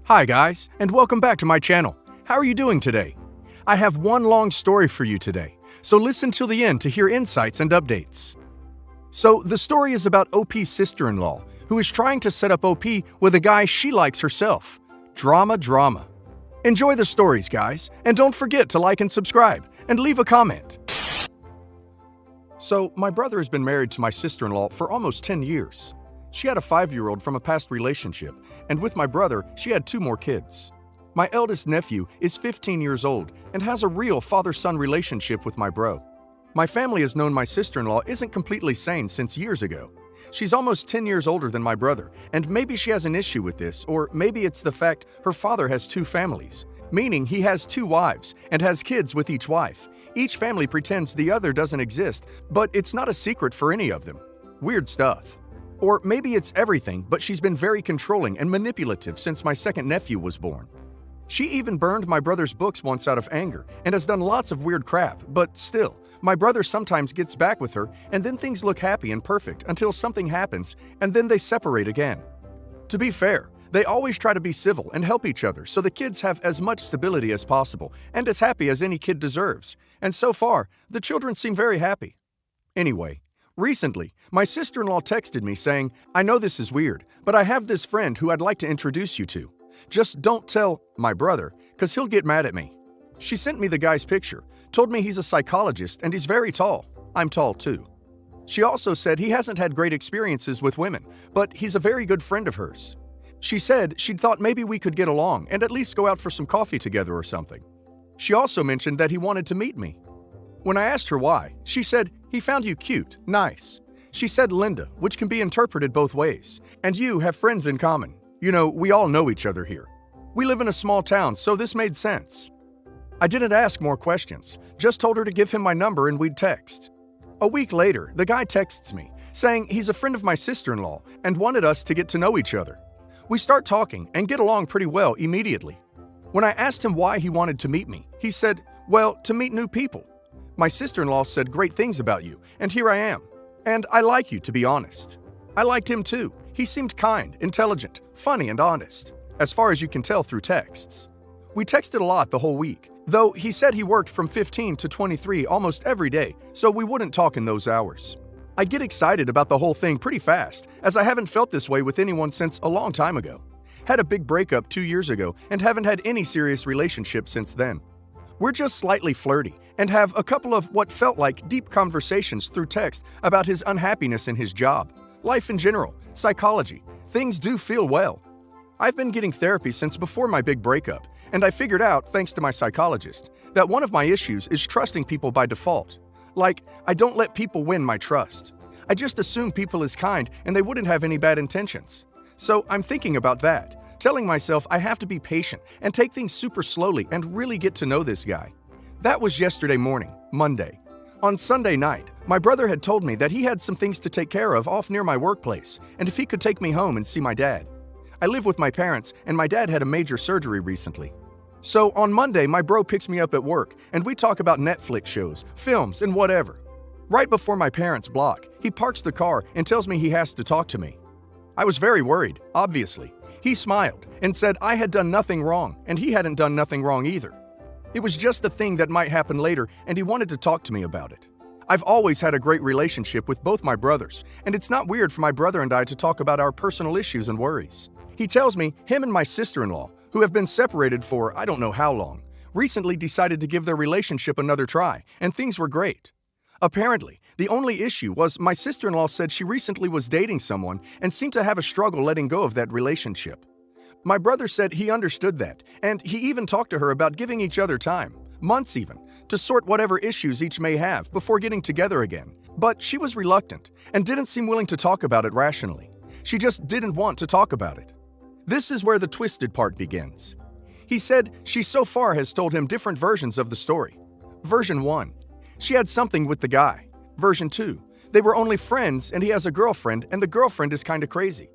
Hi guys, and welcome back to my channel. How are you doing today? I have one long story for you today, so listen till the end to hear insights and updates. So, the story is about OP's sister-in-law, who is trying to set up OP with a guy she likes herself. Drama. Enjoy the stories, guys, and don't forget to like and subscribe, and leave a comment. So, my brother has been married to my sister-in-law for almost 10 years. She had a 5-year-old from a past relationship, and with my brother, she had 2 more kids. My eldest nephew is 15 years old and has a real father-son relationship with my bro. My family has known my sister-in-law isn't completely sane since years ago. She's almost 10 years older than my brother, and maybe she has an issue with this, or maybe it's the fact her father has 2 families, meaning he has 2 wives and has kids with each wife. Each family pretends the other doesn't exist, but it's not a secret for any of them. Weird stuff. Or maybe it's everything, but she's been very controlling and manipulative since my second nephew was born. She even burned my brother's books once out of anger and has done lots of weird crap, but still, my brother sometimes gets back with her and then things look happy and perfect until something happens and then they separate again. To be fair, they always try to be civil and help each other so the kids have as much stability as possible and as happy as any kid deserves, and so far, the children seem very happy. Anyway, recently, my sister-in-law texted me saying, "I know this is weird, but I have this friend who I'd like to introduce you to. Just don't tell my brother, cause he'll get mad at me." She sent me the guy's picture, told me he's a psychologist and he's very tall. I'm tall too. She also said he hasn't had great experiences with women, but he's a very good friend of hers. She said she'd thought maybe we could get along and at least go out for some coffee together or something. She also mentioned that he wanted to meet me. When I asked her why, she said, "He found you cute, nice." She said Linda, which can be interpreted both ways, and you have friends in common. You know, we all know each other here. We live in a small town, so this made sense. I didn't ask more questions, just told her to give him my number and we'd text. A week later, the guy texts me, saying he's a friend of my sister-in-law and wanted us to get to know each other. We start talking and get along pretty well immediately. When I asked him why he wanted to meet me, he said, "Well, to meet new people. My sister-in-law said great things about you, and here I am. And I like you, to be honest." I liked him too. He seemed kind, intelligent, funny, and honest, as far as you can tell through texts. We texted a lot the whole week, though he said he worked from 15 to 23 almost every day, so we wouldn't talk in those hours. I get excited about the whole thing pretty fast, as I haven't felt this way with anyone since a long time ago. Had a big breakup 2 years ago and haven't had any serious relationship since then. We're just slightly flirty and have a couple of what felt like deep conversations through text about his unhappiness in his job, life in general, psychology. Things do feel well. I've been getting therapy since before my big breakup, and I figured out, thanks to my psychologist, that one of my issues is trusting people by default. Like, I don't let people win my trust. I just assume people is kind and they wouldn't have any bad intentions. So I'm thinking about that, telling myself I have to be patient and take things super slowly and really get to know this guy. That was yesterday morning, Monday. On Sunday night, my brother had told me that he had some things to take care of off near my workplace, and if he could take me home and see my dad. I live with my parents, and my dad had a major surgery recently. So on Monday, my bro picks me up at work, and we talk about Netflix shows, films, and whatever. Right before my parents' block, he parks the car and tells me he has to talk to me. I was very worried, obviously. He smiled and said I had done nothing wrong, and he hadn't done nothing wrong either. It was just a thing that might happen later, and he wanted to talk to me about it. I've always had a great relationship with both my brothers, and it's not weird for my brother and I to talk about our personal issues and worries. He tells me him and my sister-in-law, who have been separated for I don't know how long, recently decided to give their relationship another try, and things were great. Apparently, the only issue was my sister-in-law said she recently was dating someone and seemed to have a struggle letting go of that relationship. My brother said he understood that, and he even talked to her about giving each other time, months even, to sort whatever issues each may have before getting together again. But she was reluctant and didn't seem willing to talk about it rationally. She just didn't want to talk about it. This is where the twisted part begins. He said she so far has told him different versions of the story. Version 1. She had something with the guy. Version 2. They were only friends and he has a girlfriend and the girlfriend is kinda crazy.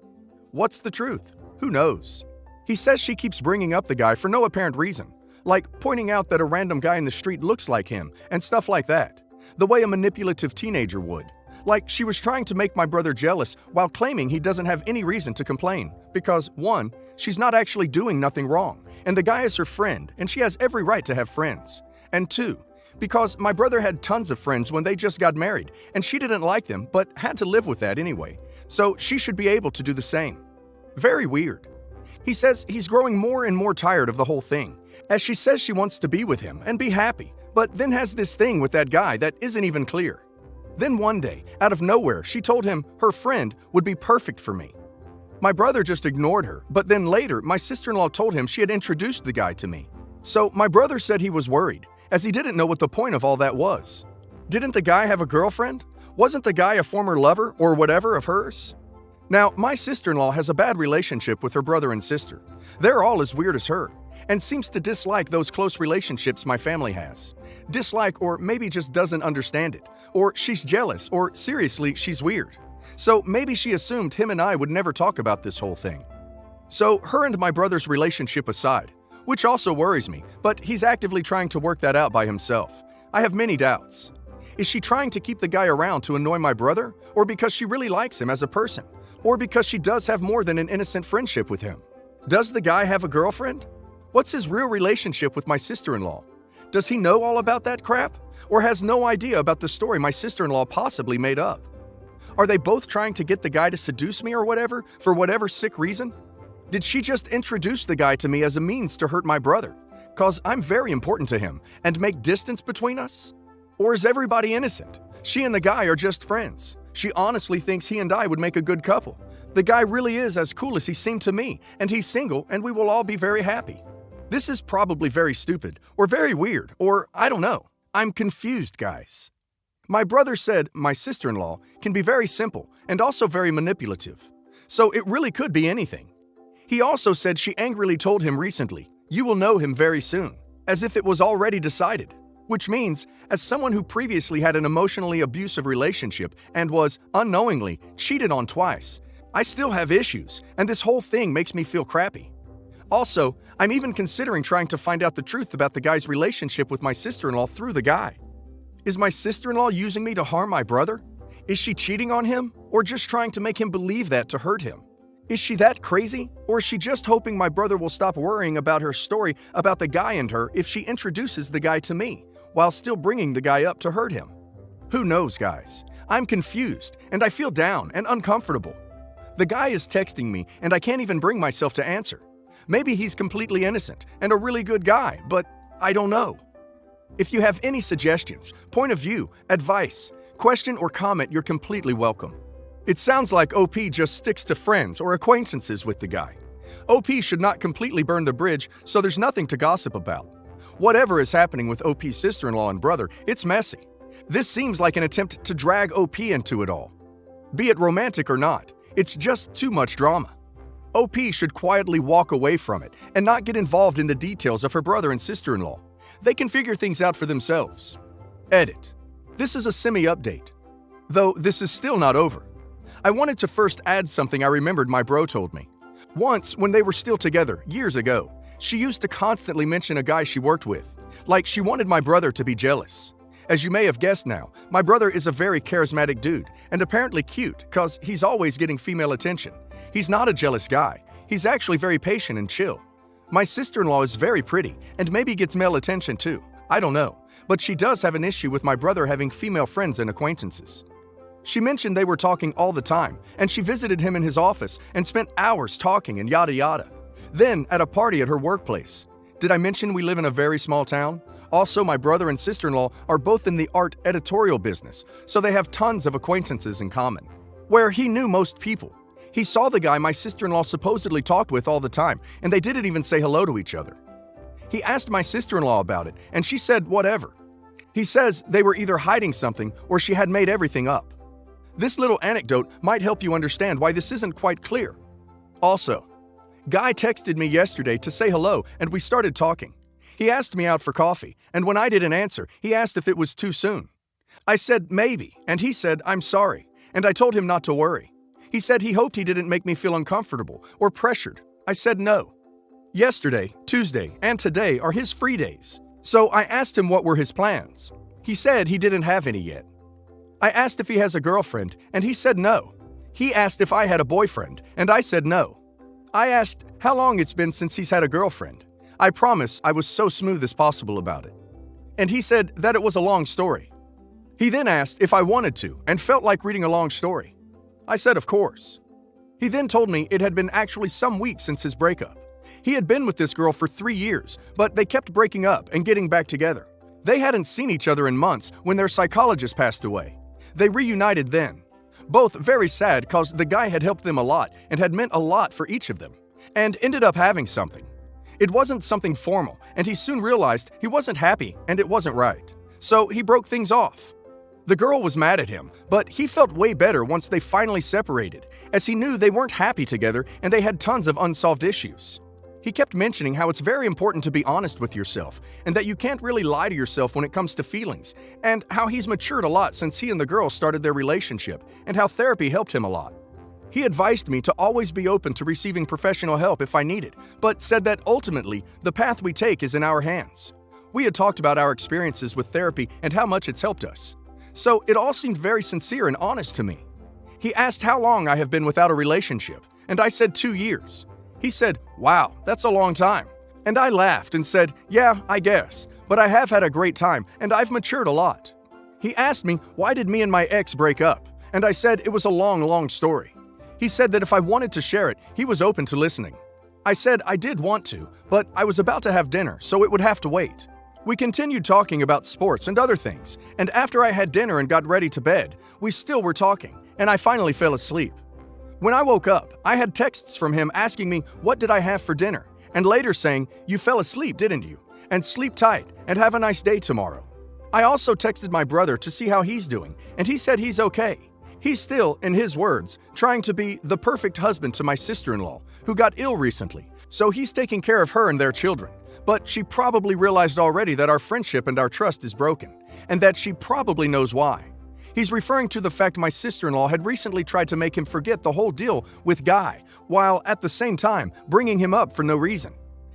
What's the truth? Who knows? He says she keeps bringing up the guy for no apparent reason, like pointing out that a random guy in the street looks like him and stuff like that, the way a manipulative teenager would. Like she was trying to make my brother jealous while claiming he doesn't have any reason to complain because 1. She's not actually doing nothing wrong, and the guy is her friend, and she has every right to have friends. And 2. Because my brother had tons of friends when they just got married, and she didn't like them but had to live with that anyway, so she should be able to do the same. Very weird. He says he's growing more and more tired of the whole thing, as she says she wants to be with him and be happy, but then has this thing with that guy that isn't even clear. Then one day, out of nowhere, she told him her friend would be perfect for me. My brother just ignored her, but then later, my sister-in-law told him she had introduced the guy to me. So my brother said he was worried, as he didn't know what the point of all that was. Didn't the guy have a girlfriend? Wasn't the guy a former lover or whatever of hers? Now, my sister-in-law has a bad relationship with her brother and sister. They're all as weird as her, and seems to dislike those close relationships my family has. Dislike, or maybe just doesn't understand it, or she's jealous, or seriously, she's weird. So maybe she assumed him and I would never talk about this whole thing. So her and my brother's relationship aside, which also worries me, but he's actively trying to work that out by himself. I have many doubts. Is she trying to keep the guy around to annoy my brother, or because she really likes him as a person, or because she does have more than an innocent friendship with him? Does the guy have a girlfriend? What's his real relationship with my sister-in-law? Does he know all about that crap, or has no idea about the story my sister-in-law possibly made up? Are they both trying to get the guy to seduce me or whatever, for whatever sick reason? Did she just introduce the guy to me as a means to hurt my brother, cause I'm very important to him, and make distance between us? Or is everybody innocent? She and the guy are just friends. She honestly thinks he and I would make a good couple. The guy really is as cool as he seemed to me, and he's single, and we will all be very happy. This is probably very stupid, or very weird, or I don't know. I'm confused, guys. My brother said my sister-in-law can be very simple and also very manipulative. So it really could be anything. He also said she angrily told him recently, "You will know him very soon," as if it was already decided. Which means, as someone who previously had an emotionally abusive relationship and was, unknowingly, cheated on twice, I still have issues, and this whole thing makes me feel crappy. Also, I'm even considering trying to find out the truth about the guy's relationship with my sister-in-law through the guy. Is my sister-in-law using me to harm my brother? Is she cheating on him, or just trying to make him believe that to hurt him? Is she that crazy, or is she just hoping my brother will stop worrying about her story about the guy and her if she introduces the guy to me, while still bringing the guy up to hurt him? Who knows, guys? I'm confused, and I feel down and uncomfortable. The guy is texting me, and I can't even bring myself to answer. Maybe he's completely innocent and a really good guy, but I don't know. If you have any suggestions, point of view, advice, question, or comment, you're completely welcome. It sounds like OP just sticks to friends or acquaintances with the guy. OP should not completely burn the bridge, so there's nothing to gossip about. Whatever is happening with OP's sister-in-law and brother, it's messy. This seems like an attempt to drag OP into it all. Be it romantic or not, it's just too much drama. OP should quietly walk away from it and not get involved in the details of her brother and sister-in-law. They can figure things out for themselves. Edit. This is a semi-update. Though this is still not over. I wanted to first add something I remembered my bro told me. Once, when they were still together, years ago, she used to constantly mention a guy she worked with. Like she wanted my brother to be jealous. As you may have guessed now, my brother is a very charismatic dude, and apparently cute, cause he's always getting female attention. He's not a jealous guy. He's actually very patient and chill. My sister-in-law is very pretty, and maybe gets male attention too. I don't know. But she does have an issue with my brother having female friends and acquaintances. She mentioned they were talking all the time, and she visited him in his office and spent hours talking and yada yada. Then, at a party at her workplace. Did I mention we live in a very small town? Also, my brother and sister-in-law are both in the art editorial business, so they have tons of acquaintances in common. Where he knew most people. He saw the guy my sister-in-law supposedly talked with all the time, and they didn't even say hello to each other. He asked my sister-in-law about it, and she said whatever. He says they were either hiding something or she had made everything up. This little anecdote might help you understand why this isn't quite clear. Also, Guy texted me yesterday to say hello, and we started talking. He asked me out for coffee, and when I didn't answer, he asked if it was too soon. I said maybe, and he said I'm sorry, and I told him not to worry. He said he hoped he didn't make me feel uncomfortable or pressured. I said no. Yesterday, Tuesday, and today are his free days, so I asked him what were his plans. He said he didn't have any yet. I asked if he has a girlfriend, and he said no. He asked if I had a boyfriend, and I said no. I asked how long it's been since he's had a girlfriend. I promise I was so smooth as possible about it. And he said that it was a long story. He then asked if I wanted to and felt like reading a long story. I said of course. He then told me it had been actually some weeks since his breakup. He had been with this girl for 3 years, but they kept breaking up and getting back together. They hadn't seen each other in months when their psychologist passed away. They reunited then. Both very sad cause the guy had helped them a lot and had meant a lot for each of them, and ended up having something. It wasn't something formal, and he soon realized he wasn't happy and it wasn't right. So he broke things off. The girl was mad at him, but he felt way better once they finally separated, as he knew they weren't happy together and they had tons of unsolved issues. He kept mentioning how it's very important to be honest with yourself and that you can't really lie to yourself when it comes to feelings, and how he's matured a lot since he and the girl started their relationship and how therapy helped him a lot. He advised me to always be open to receiving professional help if I need it, but said that ultimately the path we take is in our hands. We had talked about our experiences with therapy and how much it's helped us. So it all seemed very sincere and honest to me. He asked how long I have been without a relationship, and I said 2 years. He said, "Wow, that's a long time." And I laughed and said, "Yeah, I guess, but I have had a great time and I've matured a lot." He asked me why did me and my ex break up, and I said it was a long story. He said that if I wanted to share it, he was open to listening. I said I did want to, but I was about to have dinner, so it would have to wait. We continued talking about sports and other things, and after I had dinner and got ready to bed, we still were talking, and I finally fell asleep. When I woke up, I had texts from him asking me what did I have for dinner, and later saying, "You fell asleep, didn't you? And sleep tight, and have a nice day tomorrow." I also texted my brother to see how he's doing, and he said he's okay. He's still, in his words, trying to be the perfect husband to my sister-in-law, who got ill recently, so he's taking care of her and their children. But she probably realized already that our friendship and our trust is broken, and that she probably knows why. He's referring to the fact my sister-in-law had recently tried to make him forget the whole deal with Guy, while at the same time bringing him up for no reason.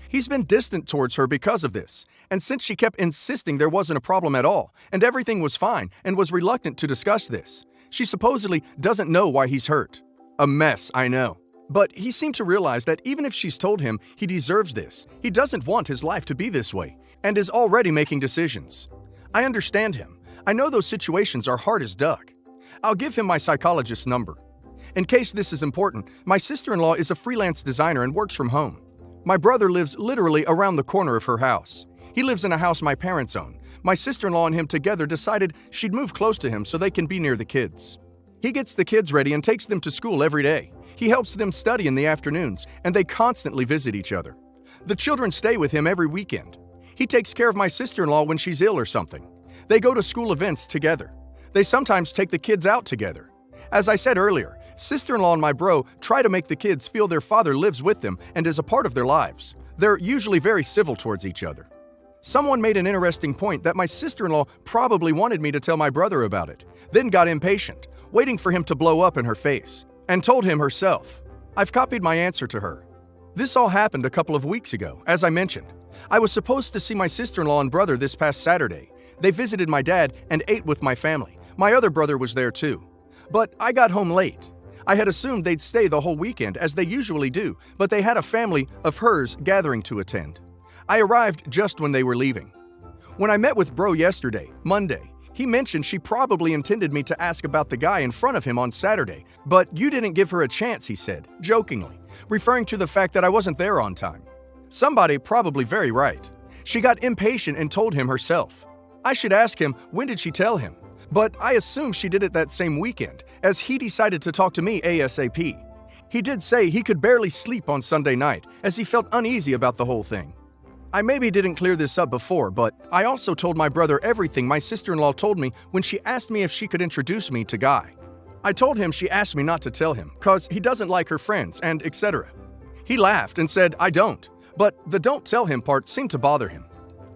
He's been distant towards her because of this, and since she kept insisting there wasn't a problem at all, and everything was fine, and was reluctant to discuss this, she supposedly doesn't know why he's hurt. A mess, I know. But he seemed to realize that even if she's told him he deserves this, he doesn't want his life to be this way, and is already making decisions. I understand him. I know those situations are hard as duck. I'll give him my psychologist's number. In case this is important, my sister-in-law is a freelance designer and works from home. My brother lives literally around the corner of her house. He lives in a house my parents own. My sister-in-law and him together decided she'd move close to him so they can be near the kids. He gets the kids ready and takes them to school every day. He helps them study in the afternoons, and they constantly visit each other. The children stay with him every weekend. He takes care of my sister-in-law when she's ill or something. They go to school events together. They sometimes take the kids out together. As I said earlier, sister-in-law and my bro try to make the kids feel their father lives with them and is a part of their lives. They're usually very civil towards each other. Someone made an interesting point that my sister-in-law probably wanted me to tell my brother about it, then got impatient, waiting for him to blow up in her face, and told him herself. I've copied my answer to her. This all happened a couple of weeks ago, as I mentioned. I was supposed to see my sister-in-law and brother this past Saturday. They visited my dad and ate with my family. My other brother was there too. But I got home late. I had assumed they'd stay the whole weekend, as they usually do, but they had a family of hers gathering to attend. I arrived just when they were leaving. When I met with bro yesterday, Monday, he mentioned she probably intended me to ask about the guy in front of him on Saturday, but you didn't give her a chance, he said, jokingly, referring to the fact that I wasn't there on time. Somebody probably very right. She got impatient and told him herself. I should ask him when did she tell him, but I assume she did it that same weekend, as he decided to talk to me ASAP. He did say he could barely sleep on Sunday night, as he felt uneasy about the whole thing. I maybe didn't clear this up before, but I also told my brother everything my sister-in-law told me when she asked me if she could introduce me to Guy. I told him she asked me not to tell him, cause he doesn't like her friends and etc. He laughed and said, I don't, but the don't tell him part seemed to bother him.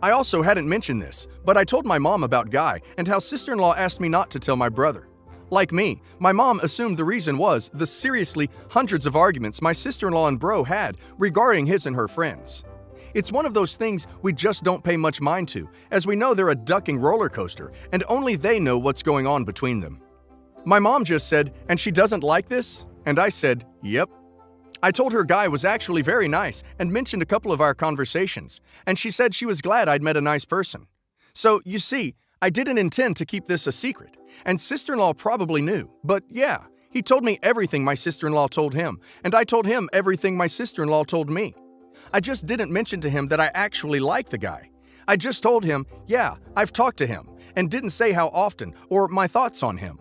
I also hadn't mentioned this, but I told my mom about Guy and how sister-in-law asked me not to tell my brother. Like me, my mom assumed the reason was the seriously hundreds of arguments my sister-in-law and bro had regarding his and her friends. It's one of those things we just don't pay much mind to, as we know they're a ducking roller coaster, and only they know what's going on between them. My mom just said, "And she doesn't like this?" And I said, "Yep." I told her Guy was actually very nice and mentioned a couple of our conversations, and she said she was glad I'd met a nice person. So, you see, I didn't intend to keep this a secret, and sister-in-law probably knew, but yeah, he told me everything my sister-in-law told him, and I told him everything my sister-in-law told me. I just didn't mention to him that I actually like the guy. I just told him, yeah, I've talked to him, and didn't say how often or my thoughts on him.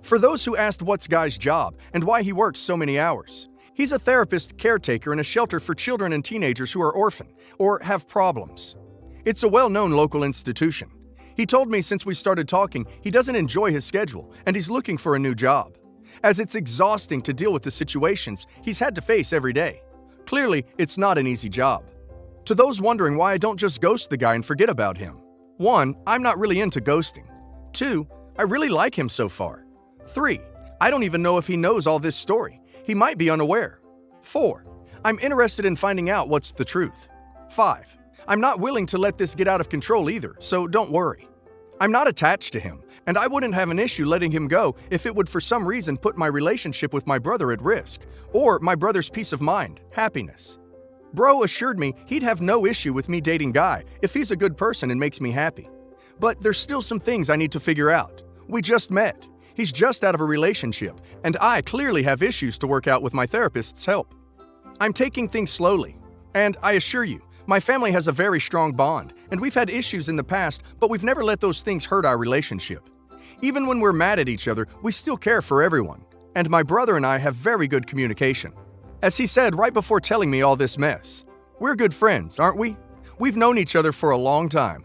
For those who asked what's Guy's job and why he works so many hours, he's a therapist caretaker in a shelter for children and teenagers who are orphaned or have problems. It's a well-known local institution. He told me since we started talking he doesn't enjoy his schedule and he's looking for a new job, as it's exhausting to deal with the situations he's had to face every day. Clearly, it's not an easy job. To those wondering why I don't just ghost the guy and forget about him: 1. I'm not really into ghosting. 2. I really like him so far. 3. I don't even know if he knows all this story. He might be unaware. 4. I'm interested in finding out what's the truth. 5. I'm not willing to let this get out of control either, so don't worry. I'm not attached to him, and I wouldn't have an issue letting him go if it would for some reason put my relationship with my brother at risk, or my brother's peace of mind, happiness. Bro assured me he'd have no issue with me dating Guy if he's a good person and makes me happy. But there's still some things I need to figure out. We just met. He's just out of a relationship, and I clearly have issues to work out with my therapist's help. I'm taking things slowly, and I assure you, my family has a very strong bond, and we've had issues in the past, but we've never let those things hurt our relationship. Even when we're mad at each other, we still care for everyone, and my brother and I have very good communication. As he said right before telling me all this mess, we're good friends, aren't we? We've known each other for a long time.